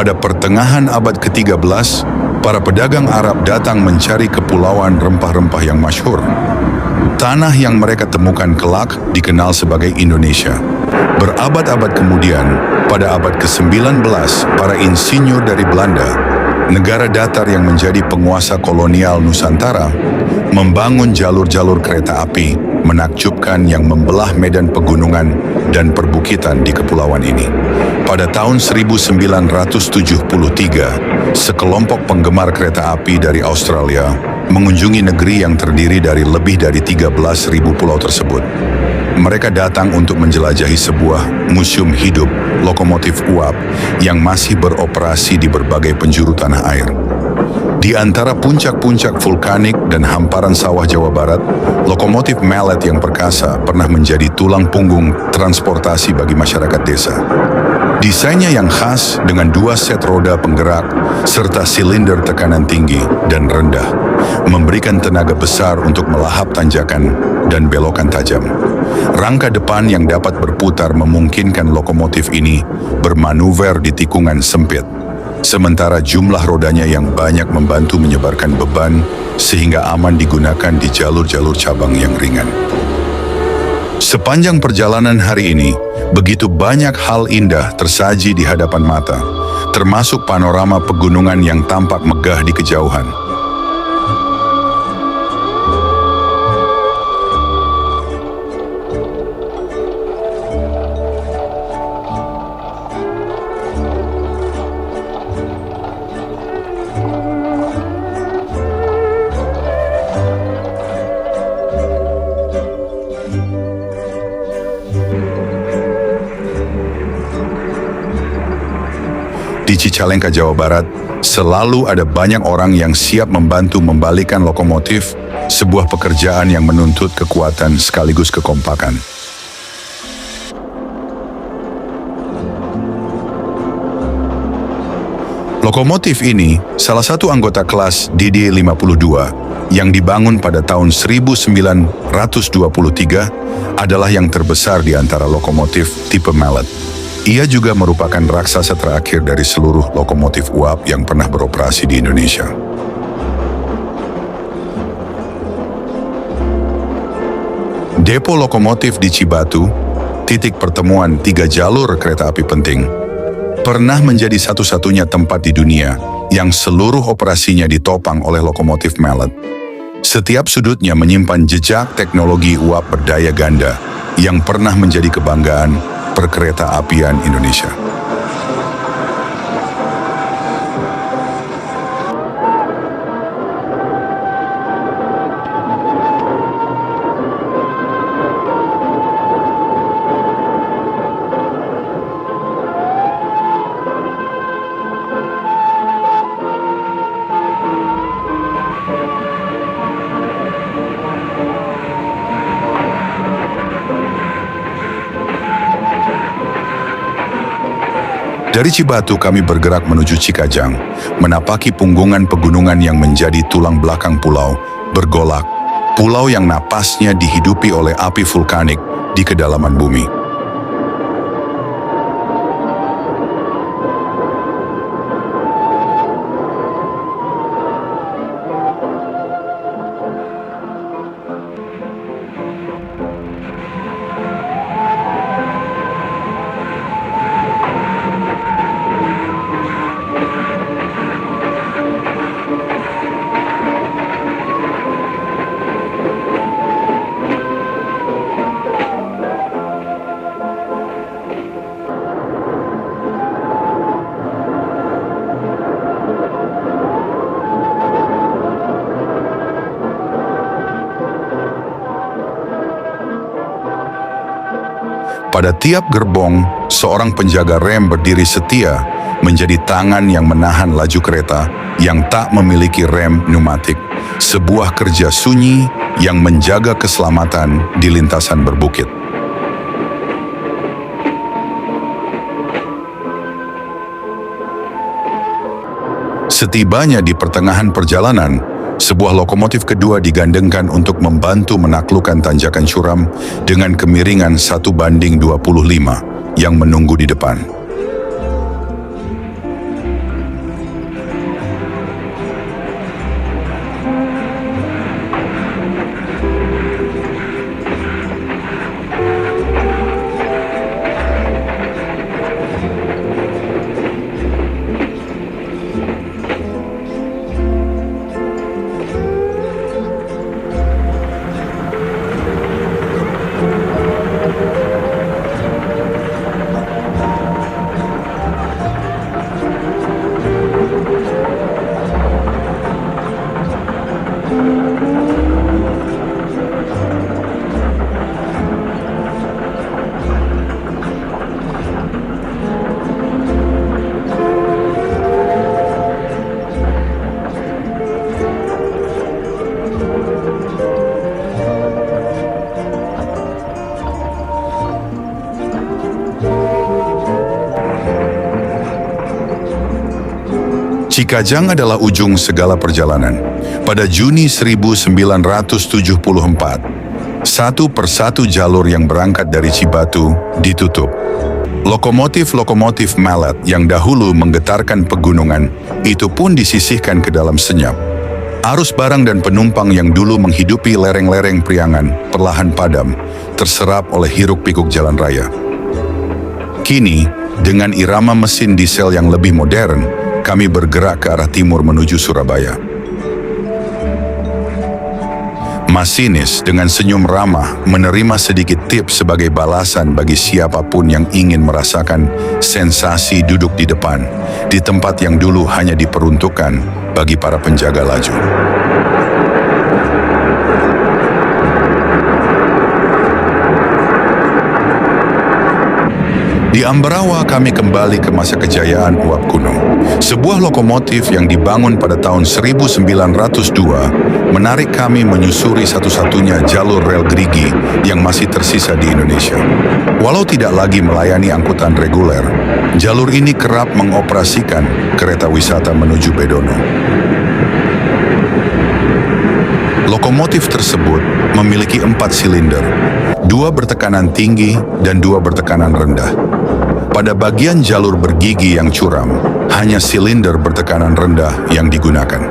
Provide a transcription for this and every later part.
Pada pertengahan abad ke-13, para pedagang Arab datang mencari kepulauan rempah-rempah yang masyhur. Tanah yang mereka temukan kelak dikenal sebagai Indonesia. Berabad-abad kemudian, pada abad ke-19, para insinyur dari Belanda, negara datar yang menjadi penguasa kolonial Nusantara, membangun jalur-jalur kereta api menakjubkan yang membelah medan pegunungan dan perbukitan di kepulauan ini. Pada tahun 1973, sekelompok penggemar kereta api dari Australia mengunjungi negeri yang terdiri dari lebih dari 13.000 pulau tersebut. Mereka datang untuk menjelajahi sebuah museum hidup lokomotif uap yang masih beroperasi di berbagai penjuru tanah air. Di antara puncak-puncak vulkanik dan hamparan sawah Jawa Barat, lokomotif Mallet yang perkasa pernah menjadi tulang punggung transportasi bagi masyarakat desa. Desainnya yang khas dengan 2 set roda penggerak serta silinder tekanan tinggi dan rendah, memberikan tenaga besar untuk melahap tanjakan dan belokan tajam. Rangka depan yang dapat berputar memungkinkan lokomotif ini bermanuver di tikungan sempit, sementara jumlah rodanya yang banyak membantu menyebarkan beban sehingga aman digunakan di jalur-jalur cabang yang ringan. Sepanjang perjalanan hari ini, begitu banyak hal indah tersaji di hadapan mata, termasuk panorama pegunungan yang tampak megah di kejauhan. Di Cicalengka, Jawa Barat, selalu ada banyak orang yang siap membantu membalikkan lokomotif, sebuah pekerjaan yang menuntut kekuatan sekaligus kekompakan. Lokomotif ini salah satu anggota kelas DD52 yang dibangun pada tahun 1923 adalah yang terbesar di antara lokomotif tipe Mallet. Ia juga merupakan raksasa terakhir dari seluruh lokomotif uap yang pernah beroperasi di Indonesia. Depo lokomotif di Cibatu, titik pertemuan 3 jalur kereta api penting, pernah menjadi satu-satunya tempat di dunia yang seluruh operasinya ditopang oleh lokomotif Mallet. Setiap sudutnya menyimpan jejak teknologi uap berdaya ganda yang pernah menjadi kebanggaan perkereta apian Indonesia. Dari Cibatu kami bergerak menuju Cikajang, menapaki punggungan pegunungan yang menjadi tulang belakang pulau, Bergolak, pulau yang napasnya dihidupi oleh api vulkanik di kedalaman bumi. Pada tiap gerbong, seorang penjaga rem berdiri setia menjadi tangan yang menahan laju kereta yang tak memiliki rem pneumatik, sebuah kerja sunyi yang menjaga keselamatan di lintasan berbukit. Setibanya di pertengahan perjalanan, sebuah lokomotif kedua digandengkan untuk membantu menaklukkan tanjakan curam dengan kemiringan 1:25 yang menunggu di depan. Cikajang adalah ujung segala perjalanan. Pada Juni 1974, satu persatu jalur yang berangkat dari Cibatu ditutup. Lokomotif-lokomotif Mallet yang dahulu menggetarkan pegunungan itu pun disisihkan ke dalam senyap. Arus barang dan penumpang yang dulu menghidupi lereng-lereng Priangan perlahan padam, terserap oleh hiruk-pikuk jalan raya. Kini, dengan irama mesin diesel yang lebih modern, kami bergerak ke arah timur menuju Surabaya. Masinis dengan senyum ramah menerima sedikit tips sebagai balasan bagi siapapun yang ingin merasakan sensasi duduk di depan, di tempat yang dulu hanya diperuntukkan bagi para penjaga laju. Di Ambarawa kami kembali ke masa kejayaan uap kuno. Sebuah lokomotif yang dibangun pada tahun 1902 menarik kami menyusuri satu-satunya jalur rel gerigi yang masih tersisa di Indonesia. Walau tidak lagi melayani angkutan reguler, jalur ini kerap mengoperasikan kereta wisata menuju Bedono. Lokomotif tersebut memiliki 4 silinder, 2 bertekanan tinggi dan 2 bertekanan rendah. Pada bagian jalur bergigi yang curam, hanya silinder bertekanan rendah yang digunakan.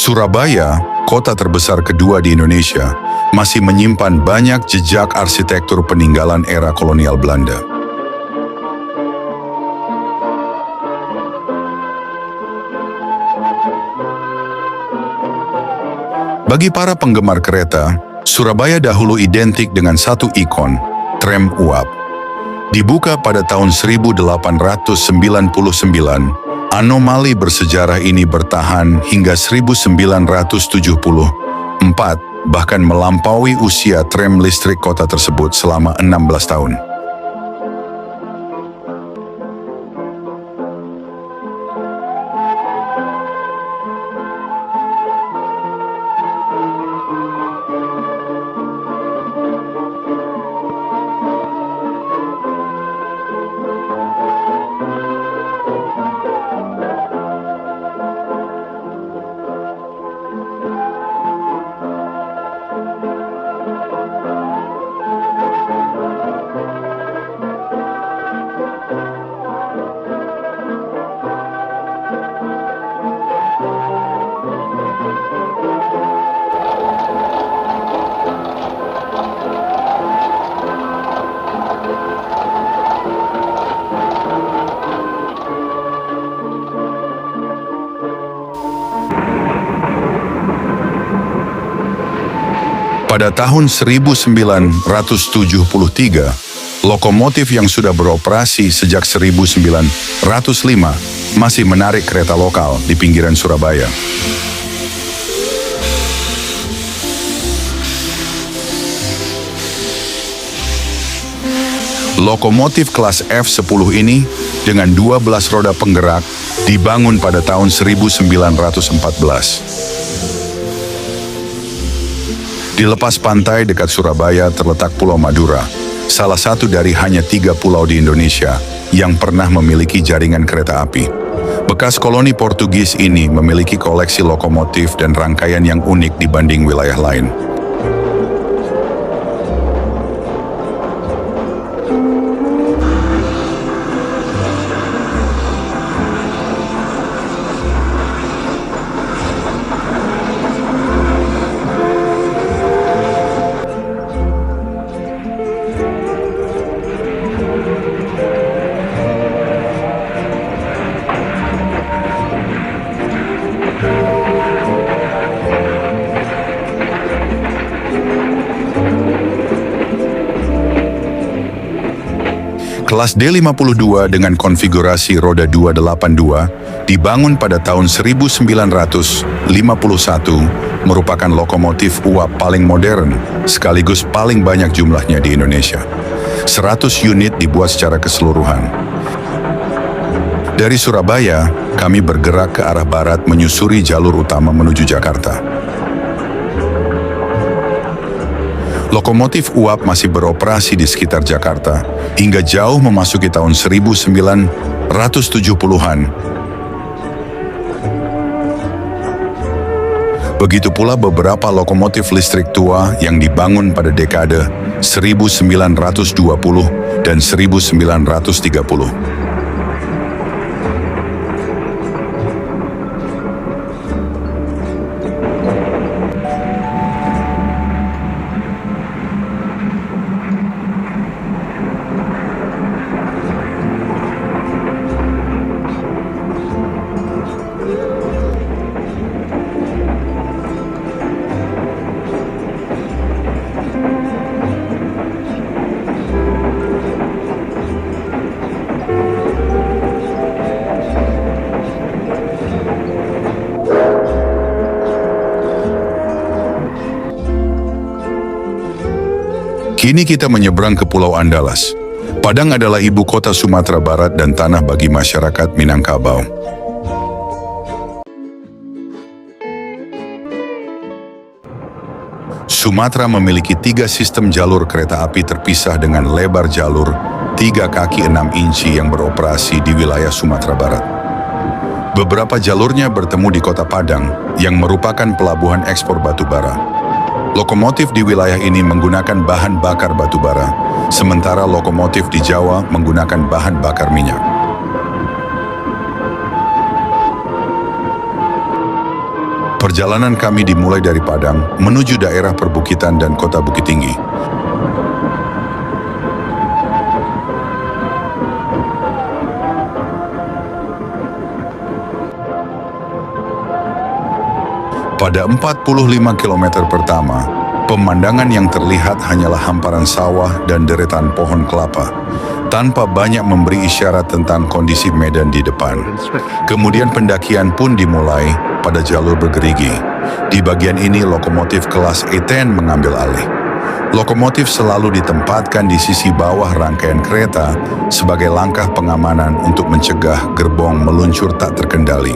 Surabaya, kota terbesar kedua di Indonesia, masih menyimpan banyak jejak arsitektur peninggalan era kolonial Belanda. Bagi para penggemar kereta, Surabaya dahulu identik dengan satu ikon, tram uap. Dibuka pada tahun 1899, anomali bersejarah ini bertahan hingga 1974, bahkan melampaui usia tram listrik kota tersebut selama 16 tahun. Pada tahun 1973, lokomotif yang sudah beroperasi sejak 1905 masih menarik kereta lokal di pinggiran Surabaya. Lokomotif kelas F10 ini dengan 12 roda penggerak dibangun pada tahun 1914. Di lepas pantai dekat Surabaya terletak Pulau Madura, salah satu dari hanya 3 pulau di Indonesia yang pernah memiliki jaringan kereta api. Bekas koloni Portugis ini memiliki koleksi lokomotif dan rangkaian yang unik dibanding wilayah lain. Kelas D52 dengan konfigurasi roda 282 dibangun pada tahun 1951 merupakan lokomotif uap paling modern sekaligus paling banyak jumlahnya di Indonesia. 100 unit dibuat secara keseluruhan. Dari Surabaya, kami bergerak ke arah barat menyusuri jalur utama menuju Jakarta. Lokomotif uap masih beroperasi di sekitar Jakarta hingga jauh memasuki tahun 1970-an. Begitu pula beberapa lokomotif listrik tua yang dibangun pada dekade 1920 dan 1930. Kini kita menyeberang ke Pulau Andalas. Padang adalah ibu kota Sumatera Barat dan tanah bagi masyarakat Minangkabau. Sumatera memiliki 3 sistem jalur kereta api terpisah dengan lebar jalur 3 kaki 6 inci yang beroperasi di wilayah Sumatera Barat. Beberapa jalurnya bertemu di Kota Padang yang merupakan pelabuhan ekspor batu bara. Lokomotif di wilayah ini menggunakan bahan bakar batu bara, sementara lokomotif di Jawa menggunakan bahan bakar minyak. Perjalanan kami dimulai dari Padang menuju daerah perbukitan dan kota Bukit Tinggi. Pada 45 km pertama, pemandangan yang terlihat hanyalah hamparan sawah dan deretan pohon kelapa, tanpa banyak memberi isyarat tentang kondisi medan di depan. Kemudian pendakian pun dimulai pada jalur bergerigi. Di bagian ini lokomotif kelas E10 mengambil alih. Lokomotif selalu ditempatkan di sisi bawah rangkaian kereta sebagai langkah pengamanan untuk mencegah gerbong meluncur tak terkendali.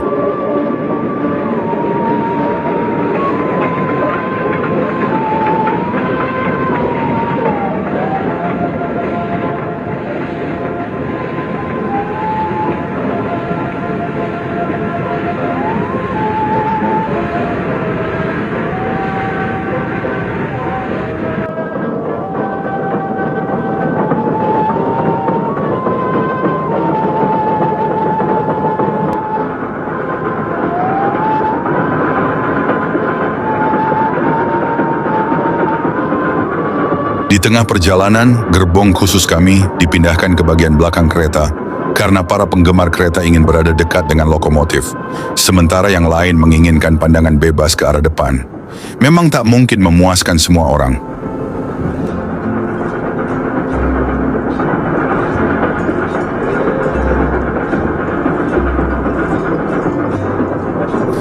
Di tengah perjalanan, gerbong khusus kami dipindahkan ke bagian belakang kereta karena para penggemar kereta ingin berada dekat dengan lokomotif, sementara yang lain menginginkan pandangan bebas ke arah depan. Memang tak mungkin memuaskan semua orang.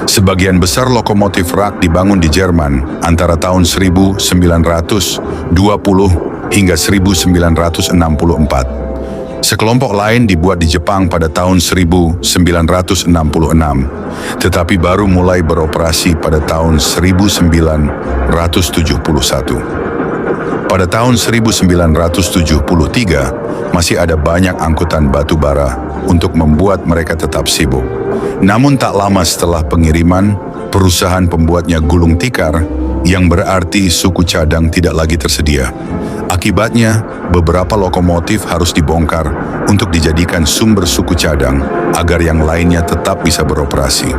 Sebagian besar lokomotif rak dibangun di Jerman antara tahun 1920 hingga 1964. Sekelompok lain dibuat di Jepang pada tahun 1966, tetapi baru mulai beroperasi pada tahun 1971. Pada tahun 1973, masih ada banyak angkutan batu bara untuk membuat mereka tetap sibuk. Namun tak lama setelah pengiriman, perusahaan pembuatnya gulung tikar, yang berarti suku cadang tidak lagi tersedia. Akibatnya, beberapa lokomotif harus dibongkar untuk dijadikan sumber suku cadang agar yang lainnya tetap bisa beroperasi.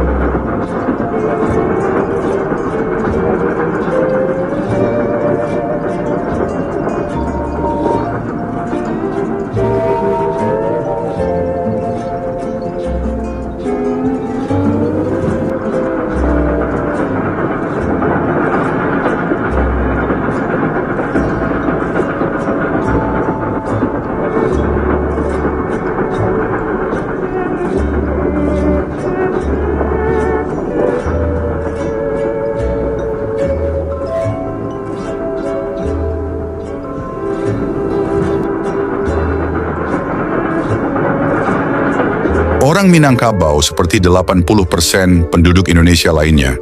Orang Minangkabau seperti 80% penduduk Indonesia lainnya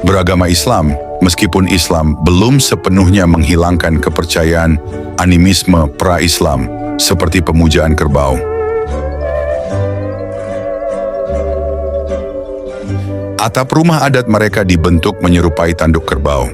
beragama Islam, meskipun Islam belum sepenuhnya menghilangkan kepercayaan animisme pra-Islam seperti pemujaan kerbau. Atap rumah adat mereka dibentuk menyerupai tanduk kerbau.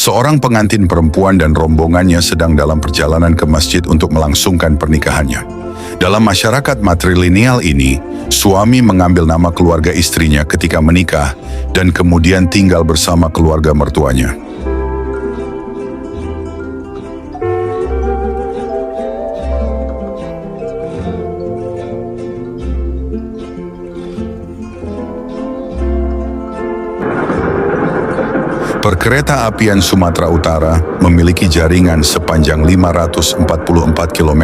Seorang pengantin perempuan dan rombongannya sedang dalam perjalanan ke masjid untuk melangsungkan pernikahannya. Dalam masyarakat matrilineal ini, suami mengambil nama keluarga istrinya ketika menikah dan kemudian tinggal bersama keluarga mertuanya. Perkereta-apian Sumatera Utara memiliki jaringan sepanjang 544 km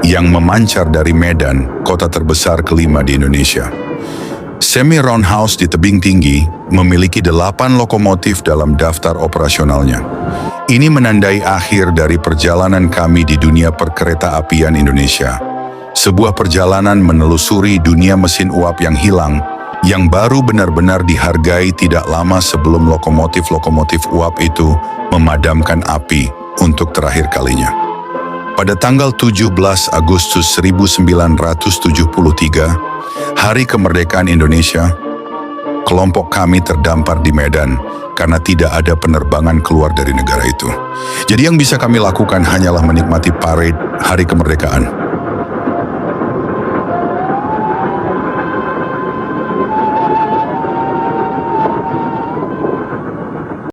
yang memancar dari Medan, kota terbesar kelima di Indonesia. Semi Roundhouse di tebing tinggi memiliki 8 lokomotif dalam daftar operasionalnya. Ini menandai akhir dari perjalanan kami di dunia perkereta-apian Indonesia. Sebuah perjalanan menelusuri dunia mesin uap yang hilang, yang baru benar-benar dihargai tidak lama sebelum lokomotif-lokomotif uap itu memadamkan api untuk terakhir kalinya. Pada tanggal 17 Agustus 1973, hari kemerdekaan Indonesia, kelompok kami terdampar di Medan karena tidak ada penerbangan keluar dari negara itu. Jadi yang bisa kami lakukan hanyalah menikmati parade hari kemerdekaan.